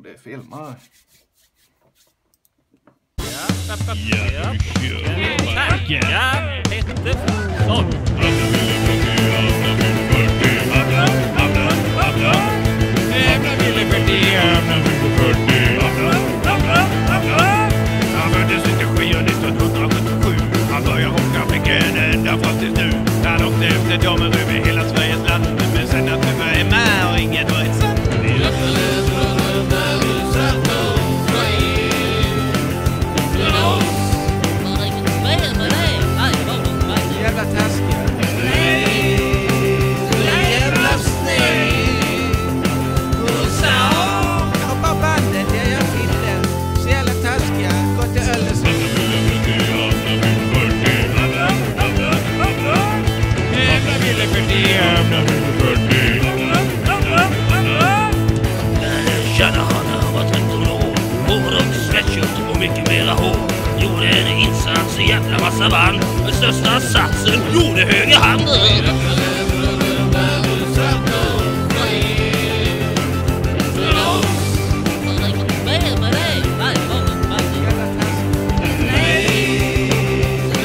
Det filmar. Han föddes 1977. Han började rocka flicken ända fram tills nu. Han åkte efter damer över hela Sveriges land. Men sen att det var med och inget var ett sant. Jävla taskiga. Jävla sned. Och så. Ja, bara bandet, jag finner den. Så jävla taskiga. Gå till Öllers. Tjena, han var 13 år. Hårdrock, sweatshirt och mycket mera hår. Gjorde en insats i jävla massa band. Den största satsen gjorde höger hand.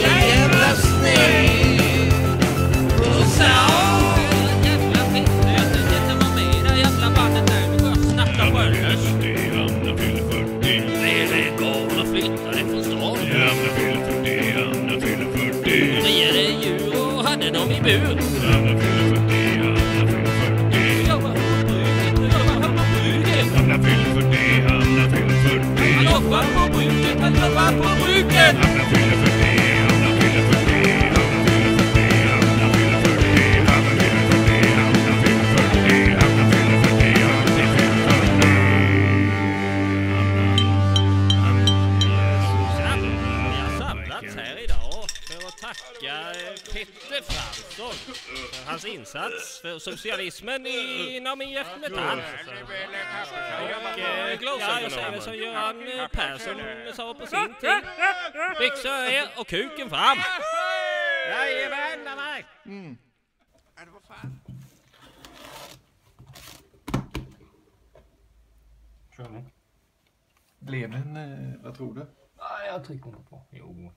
Jävla sned. Och så. I bur. Petter Fransson för hans insats för socialismen inom IF Metall. Och jag säger som Göran Persson sa på sin tid. Byxor er och kuken fram. Jajamän, nej. Ja, det var fan. Blev den, vad tror du? Nej, jag trycker nog på. Jo.